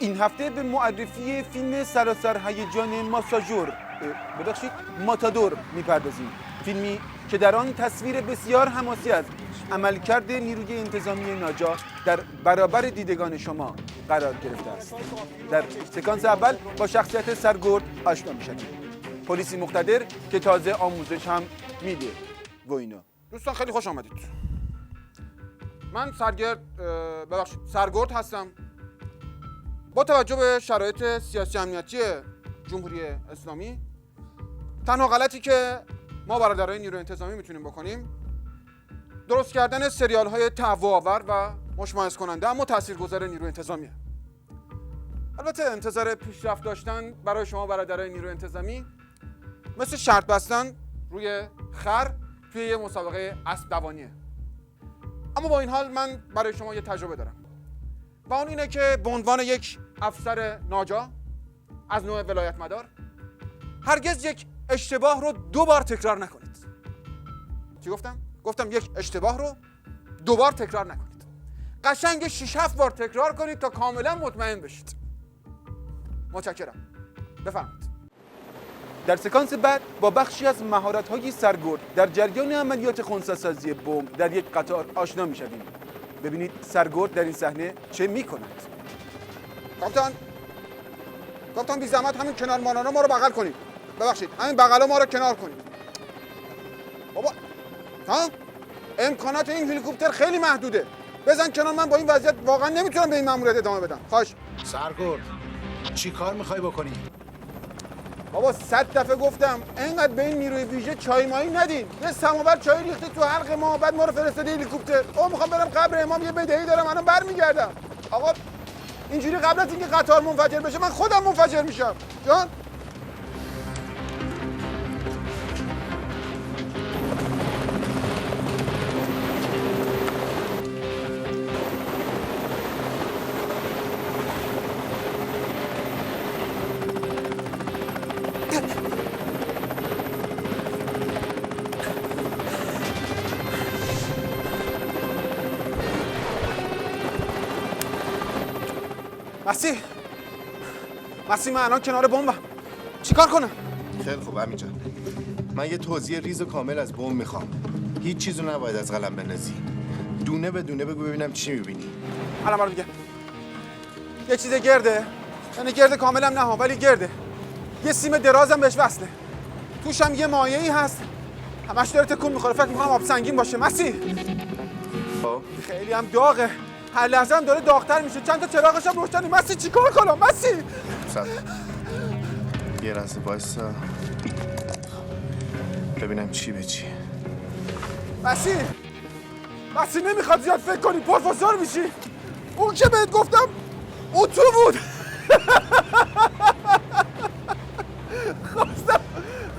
این هفته به معرفی فیلم سراسر هیجان ماتادور میپردازیم. فیلمی که در آن تصویر بسیار حماسی از عملکرد نیروی انتظامی ناجا در برابر دیدگان شما قرار گرفته است. در سکانس اول با شخصیت سرگرد آشنا میشیم، پلیسی مقتدر که تازه آموزش هم میده و اینا. دوستان خیلی خوش آمدید. من سرگرد هستم. با توجه به شرایط سیاسی امنیتی جمهوری اسلامی، تنها غلطی که ما برادرای نیروی انتظامی میتونیم بکنیم درست کردن سریال های تهوع‌آور و مشمئز کننده اما تاثیرگذار نیروی انتظامیه. البته انتظار پیشرفت داشتن برای شما برادرای نیروی انتظامی مثل شرط بستن روی خر توی یه مسابقه اسب دوانیه. اما با این حال من برای شما یه تجربه دارم و اون اینه که به عنوان یک افسر ناجا از نوع ولایت مدار هرگز یک اشتباه رو 2 بار تکرار نکنید. چی گفتم؟ گفتم یک اشتباه رو 2 بار تکرار نکنید. قشنگ 6-7 بار تکرار کنید تا کاملا مطمئن بشید. متشکرم. بفرمایید. در سکانس بعد با بخشی از مهارت‌های سرگرد در جریان عملیات خنثی‌سازی بمب در یک قطار آشنا می‌شویم. ببینید سرگرد در این صحنه چه می‌کند. کاپیتان بی زحمت همین کنار مانانا ما رو بغل کنید. ببخشید همین بغلا ما رو کنار کنید. بابا امکانات این هلیکوپتر خیلی محدوده. بزن کنار، من با این وضعیت واقعا نمیتونم به این ماموریت ادامه بدم. خواهش. سرگرد چی کار میخوای بکنی؟ بابا 100 دفعه گفتم اینقدر به این نیروی ویژه چای مایی ندین. یه سماور چای ریخته تو حلق ما، بعد ما رو فرستاده هلیکوپتر. میخوام برم قبر امام، یه بدهی دارم الان برمیگردم. آقا اینجوری قبل از اینکه قطار منفجر بشه من خودم منفجر میشم. جان مسی من الان کنار بمبم. چیکار کنم؟ خیلی خوب همینجا. من یه توضیح ریز و کامل از بمب میخوام. هیچ چیزو نباید از قلم بندازی. دونه به دونه بگو ببینم چی میبینی. الان برام دیگه. یه چیز گرده. یعنی گرده کاملا نه ولی گرده. یه سیم درازم بهش وصله. توش هم یه مایعی هست. همش داره تکون میخوره. فکر میکنم آب سنگین باشه. مسی. خب خیلی هم داغه. هر لحظه هم داره داغ‌تر میشه. چند تا چراغش هم روشنه. مسی چیکار کنم؟ مسی یه لحظه وایسا ببینم چی به چی. مسی نمیخواد زیاد فکر کنی، پرفسور میشی. اون که بهت گفتم اتو بود.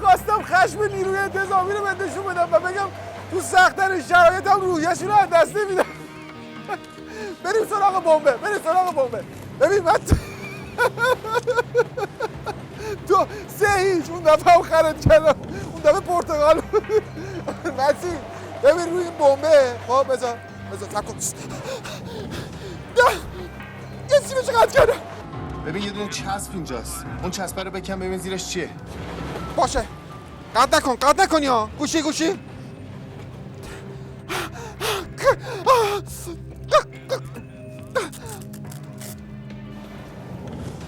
خواستم خشم نیروی انتظامی رو به نشون بدم و بگم تو سخت‌ترین شرایط هم روحیه‌شون رو از دست نمیدم. بریم سراغ بمبه. ببین من تو 3-0 اون دفعه هم خرد کردم. اون دفعه پرتغال. مسی ببین روی این بمبه. خب بذار صبر کن. یه سیمه چقدر کردم. ببین یه دونه چسب اینجاست. اون چسبه رو بکن ببین زیرش چیه. باشه قطع نکن یا گوشی.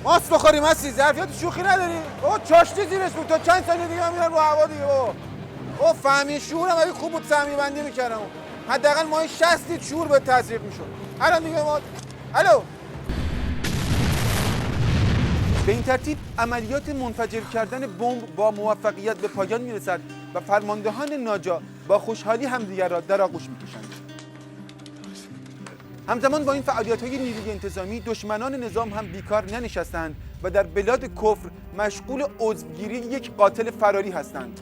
ماست بخوریم مسی، ظرفیت شوخی نداری؟ چاشتی زیرش بود تا چند ثانیه دیگه هم میرن رو هوا دیگه. فهمی شعورم اگه خوب بود سهمی بندی میکردم. حداقل ماهی 60 لیتر شعور به تزریق میشد. الان دیگه ما الو. به این ترتیب عملیات منفجر کردن بمب با موفقیت به پایان میرسد و فرماندهان ناجا با خوشحالی همدیگر را در آغوش میکشند. همزمان با این فعالیت‌های نیروی انتظامی دشمنان نظام هم بیکار ننشستند و در بلاد کفر مشغول عضوگیری یک قاتل فراری هستند.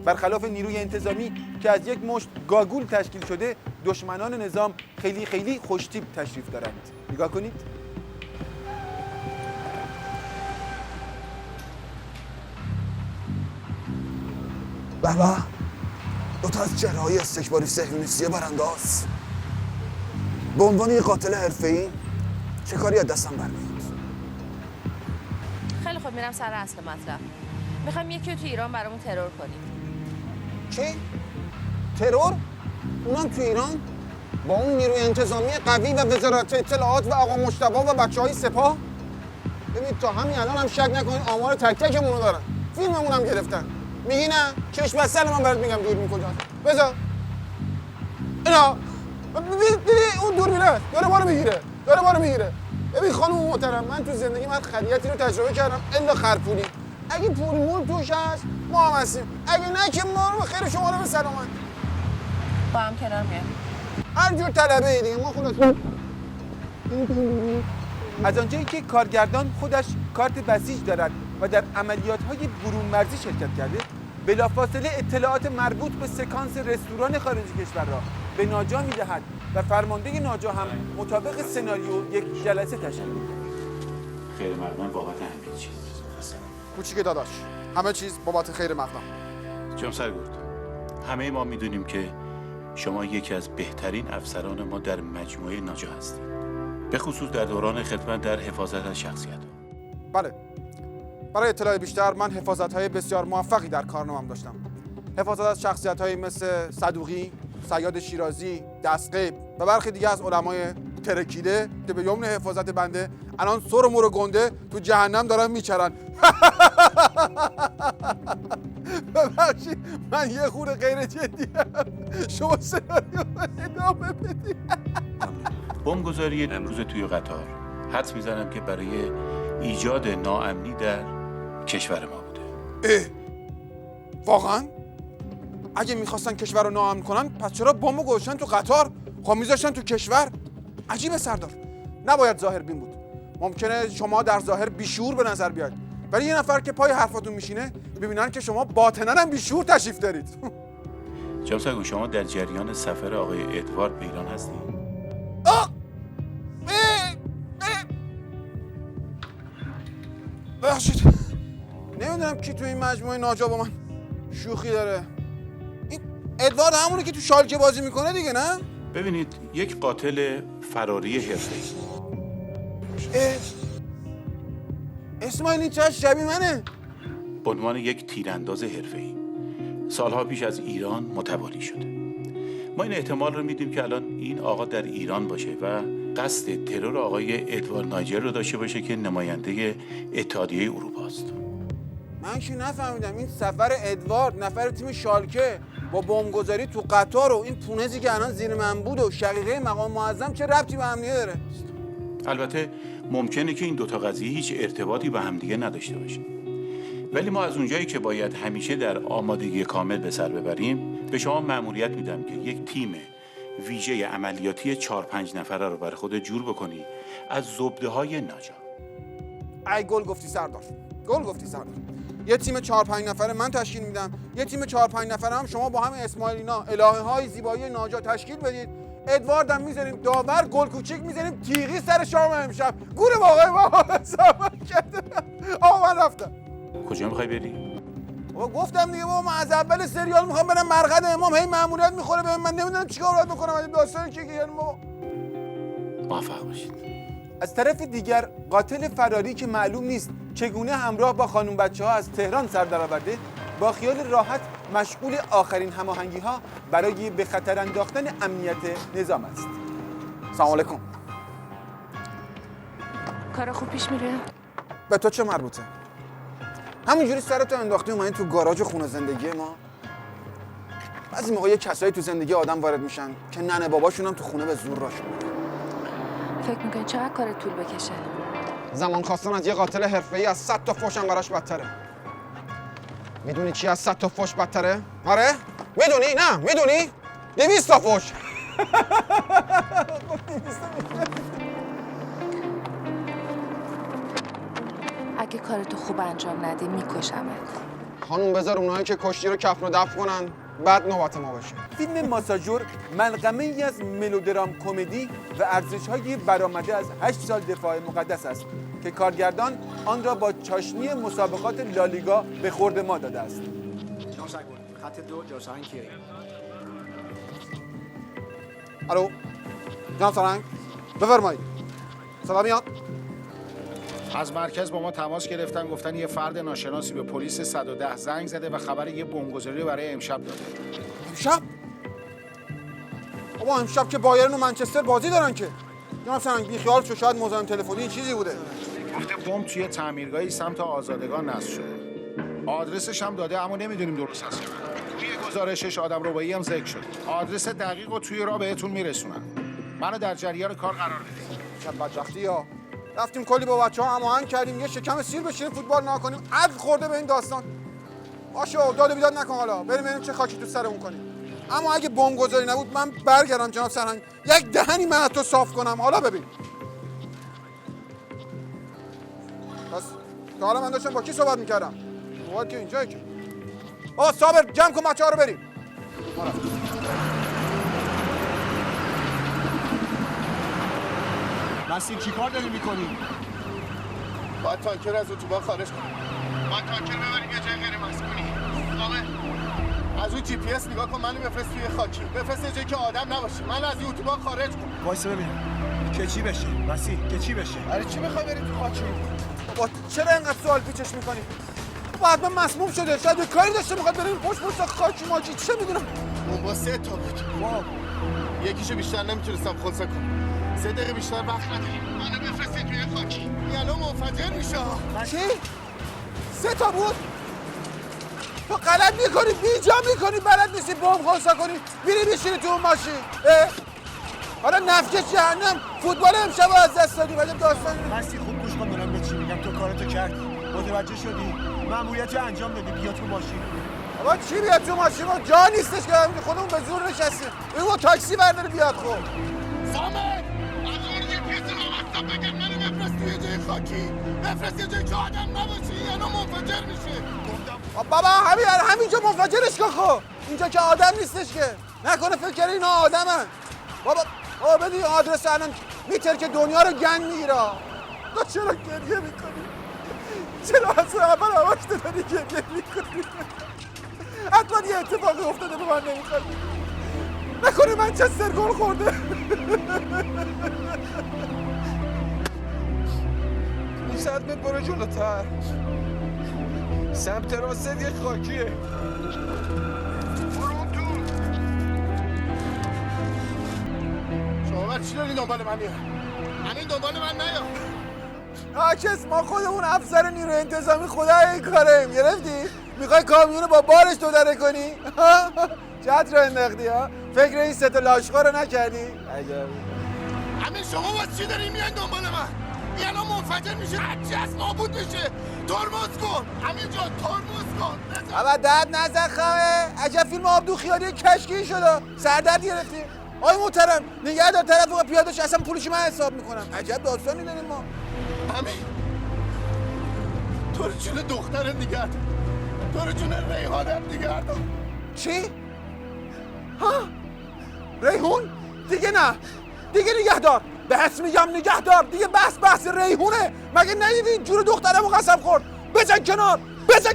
برخلاف نیروی انتظامی که از یک مشت گاگول تشکیل شده، دشمنان نظام خیلی خوش‌تیپ تشریف دارند. نگاه کنید. بابا 2 تا از چهره‌های استکباری صهیونیستی برانداز. به عنوان یک قاتل حرفه‌ای چه کاری از دستم برمیاد؟ خب میرم سر اصل مطلب. میخوایم یکی رو تو ایران برامون ترور کنیم. چی؟ ترور؟ اونم تو ایران؟ با اون نیروی انتظامی قوی و وزارت اطلاعات و آقا مجتبی و بچه‌های سپاه؟ ببین تا همین الان هم شک نکنید آمار تک تکمون رو دارن. فیلممون هم گرفتن. میگی نه؟ چشم بسته من برات میگم دوربین کجاست. بذار. اینا ببین اون دوربینه داره ما رو میگیره. ببین خانم محترم من تو زندگی من خریتی رو تجربه کردم الا خرپولی. اگه پول مول توش هست ما هم هستیم. اگه نه که ما رو خیر شما رو به سلامت. با هم کنار میایم. هر جور طلبه ای دیگه ما خلاص. از آنجایی که کارگردان خودش کارت بسیج دارد و در عملیات‌های برون مرزی شرکت کرده، بلافاصله اطلاعات مربوط به سکانس رستوران خارج کشور را به ناجا می‌دهد و فرمانده ناجا هم مطابق سناریو یک جلسه تشکیل می‌دهد. خیر مقدم بابت همه چیز. کوچیک داداش همه چیز بابت خیر مقدم. جناب سرگرد، همه ما میدونیم که شما یکی از بهترین افسران ما در مجموعه ناجا هستید. به خصوص در دوران خدمت در حفاظت از شخصیت. بله. برای اطلاع بیشتر من حفاظت‌های بسیار موفقی در کارنامه‌ام داشتم. حفاظت از شخصیت‌هایی مثل صدوقی، صیاد شیرازی، دستقیب و برخی دیگه از علمای ترکیده که به یمن حفاظت بنده الان سر و مور گنده تو جهنم دارن میچرن. ببخشید من یه خورده غیر جدیم. شما سناریو ادامه بدید. بمبگذاری امروز توی قطار حدس میزنم که برای ایجاد ناامنی در کشور ما بوده. واقعا؟ اگه میخواستن کشور رو ناامن کنن پس چرا بمب گذاشتن تو قطار؟ خب میذاشتن تو کشور؟ عجیبه سردار. نباید ظاهر بین بود. ممکنه شما در ظاهر بیشعور به نظر بیاید ولی یه نفر که پای حرفاتون میشینه ببینن که شما باطناً هم بیشعور تشریف دارید. جناب سرگرد، شما در جریان سفر آقای ادوارد به ایران هستید؟ ببخشید نمیدونم کی تو این مجموعه ناجا با من شوخی داره. این ادوارد همونه که تو شالکه بازی میکنه دیگه نه؟ ببینید یک قاتل فراری حرفه‌ای. اسماعیل این چه شبیه منه؟ به عنوان یک تیرانداز حرفه‌ای سالها پیش از ایران متواری شده. ما این احتمال رو میدیم که الان این آقا در ایران باشه و قصد ترور آقای ادوارد نایجر رو داشته باشه که نماینده اتحادیه اروپا است. من که نفهمیدم این سفر ادوارد نفر تیم شالکه با بمبگذاری تو قطار و این پونزی که الان زیر من بود و شقیقه مقام معظم چه ربطی به هم دیگه داره؟ البته ممکنه که این دوتا قضیه هیچ ارتباطی به هم دیگه نداشته باشه. ولی ما از اونجایی که باید همیشه در آمادگی کامل به سر ببریم به شما مأموریت میدم که یک تیم ویژه عملیاتی 4-5 نفره رو برای خودت جور بکنی از زبده‌های ناجا. ای گل گفتی سردار. گل گفتی سردار. یه تیم 4-5 نفره من تشکیل میدم. یه تیم 4-5 نفره هم شما با همین اسماعیلینا الهه‌های زیبایی ناجا تشکیل بدید. ادوارد هم میذاریم داور، گل کوچیک میذاریم تیغی سر شام امشب. گور واقعا ما حساب کرده. آقا من رفتم. کجا میخوای بری؟ بابا گفتم دیگه بابا من از اول سریال میخوام برم مرقد امام هی مأموریت میخوره بهم من نمیدونم چیکار باید بکنم این داستان چیه یعنی بابا. موفق باشید. از طرف دیگر قاتل فراری که معلوم نیست چگونه همراه با خانم بچه‌ها از تهران سر درآورده با خیال راحت مشغول آخرین هماهنگی‌ها برای به خطر انداختن امنیت نظام است. سلام علیکم. کار خوب پیش میره؟ به تو چه مربوطه؟ همینجوری سرتو انداختی اومدی تو گاراژ خونه زندگی ما. بعضی موقع یه کسایی تو زندگی آدم وارد میشن که ننه باباشون هم تو خونه به زور راشون میدن. فکر میکنی چقدر کار طول بکشه؟ زمان خواستن از یه قاتل حرفه‌ای از 100 تا فوش انقدرش بدتره. میدونی چی از 100 تا فوش بدتره؟ آره؟ میدونی؟ نه، میدونی؟ 200 تا فوش. اگه کارتو خوب انجام ندی میکشمت. خانوم بذار اونایی که کشتی رو کفن و دفن کنن بعد نوبت ما باشه. فیلم ماساژور ملغمه‌ای از ملودرام کمدی و ارزش‌های برآمده از 8 سال دفاع مقدس است که کارگردان آن را با چاشنی مسابقات لالیگا به خورد ما داده است. خط 2 جاساین کیه؟ الو جناب سرنگ بفرمایید. صدا میاد؟ از مرکز با ما تماس گرفتن، گفتن یه فرد ناشناسی به پلیس 110 زنگ زده و خبر یه بمبگذاری برای امشب داده. امشب؟ بابا امشب که بایرن و منچستر بازی دارن که. جناب سرهنگ بیخیال شو، شاید مزاحم تلفنی چیزی بوده. گفته بمب توی تعمیرگاهی سمت آزادگان نصب شده. آدرسش هم داده اما نمیدونیم درست هست. توی گزارشش آدم ربایی هم ذکر شد. آدرس دقیق رو توی راه بهتون میرسونن. منو در جریان کار قرار بدید. چه بدبختی ها. رفتیم کلی با بچه‌ها هماهنگ کردیم یه شکم سیر بشینیم فوتبال نکنیم. عقل خورده به این داستان. باشه داد و بیداد نکن، حالا بریم ببینیم چه خاکی تو سرمون کنیم. اما اگه بمب گذاری نبود من برگردم جناب سرهنگ یک دهنی من از تو صاف کنم. حالا ببین. پس تا حالا من داشتم با کی صحبت میکردم؟ مواد که اینجایی که. صابر جمع کن بچه‌ها رو بریم. مسیر چی کار داری میکنی؟ باید تانکر از اتوبان خارج کنیم. باید تانکر ببریم یه جای غیر مسکونی. از اون جی پی اس نگاه کن، منو بفرست توی خاکی. بفرست یه جایی که آدم نباشه. من از این اتوبان خارج کن. وایسا ببینم که چی بشه مسیح، که چی بشه. آره چی میخوای بری تو خاکی؟ بابا چرا اینقدر سوال پیچش میکنی؟ بابا حتما مسموم شده، شاید یه کاری داشته میخواد بریم پشت خاکی ماجی، چه میدونم. بمبا 3 تا بود. واو. یکیشو بیشتر نمیتونستم خلصه کنم. 3 دقیقه بیشتر وقت نداریم. منو بفرستی توی خاکی. یعنی منفجر میشه. چی؟ 3 تا بود؟ تو غلط میکنی، بیجا میکنی، بلد نیستی بمب خلصه کنی، میری بشینی تو اون ماشین. حالا نفج جهنم، فوتبال امشب از دست دادی. ولی داستان مسیح خوب گوش کن دارم به چی میگم. تو کارتو کردی، متوجه شدی، مأموریت انجام دادی. بیا تو ماشین. بابا چی بیاد تو ماشین؟ ما جا نیستش که خودمون به زور نشستیم. بگو تاکسی برداره بیاد. خب سامر از اون یه پیس رو بگم منو بفرست توی جای خاکی. بفرست یه جایی که آدم نباشه یعنی منفجر میشه. بابا همینجا منفجرش کن. خب اینجا که آدم نیستش که. نکنه فکر کنی اینا آدمن. بابا بدی آدرس الان میتر که دنیا رو گند میگیره. تو چرا گریه میکنی؟ چرا اصلا اول آواز داری گریه میکنی؟ حتما یه اتفاقی افتاده به من نمیخواد. نکنه منچستر گل خورده. 500 متر برو جلوتر. سمت راست یه خاکیه. شما چی داری دنبال من میاد؟ همین دنبال من نیا. آکس ما خودمون افسر نیروی انتظامی خدای این کاریم. گرفتی؟ میخوای کامیونو با بارش تو دره کنی؟ چت رو انداختی ها؟ فکر این 3 تا لاشخور رو نکردی؟ عجب. همین شما واسه چی داری میان دنبال من؟ این الان منفجر میشه، هرچی از نابود میشه. ترمز کن همینجا، ترمز کن. اما درد نزن خواهه. عجب فیلم آبدو خیالی کشکی شده. سردرد گرفتیم. آی محترم نگه دار طرف پیاده‌اش، اصلا پولش من حساب میکنم. عجب داستانی داریم ما. همین تو رو جون دختر نگه دار. تو رو جون ریحانم نگه دار. چی؟ ها؟ ریحون؟ دیگه نه. دیگه نگه دار. بحث میگم نگه دار. دیگه بحث ریحونه. مگه ندیدی جون دخترمو قسم خورد؟ بزن کنار. بزن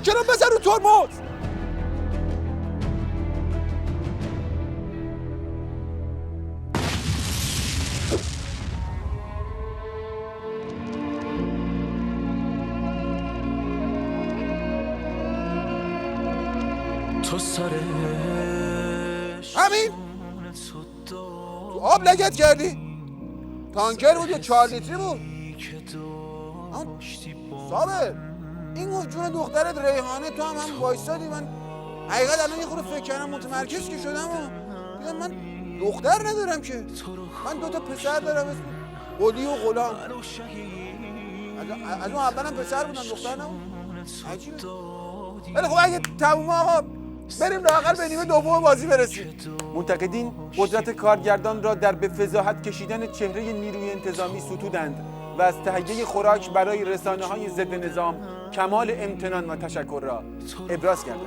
رو ترمز. همین تو آب لگت کردی؟ تانکر بود یا 4 لیتری بود؟ صابر این گفت جون دخترت ریحانه، تو هم وایسادی. من حقیقت الان یه خورده فکر کردم، متمرکز که شدم و دیدم من دختر ندارم که. من 2 تا پسر دارم اسم قلی و غلام. از اون اولم پسر بودم دختر نبود. عجیبه. ولی خب اگه تموم آقا بریم لااقل به نیمه دوم بازی برسیم. منتقدین قدرت کارگردان را در به فضاحت کشیدن چهره نیروی انتظامی ستودند و از تهیه خوراک برای رسانه‌های ضد نظام کمال امتنان و تشکر را ابراز کردند.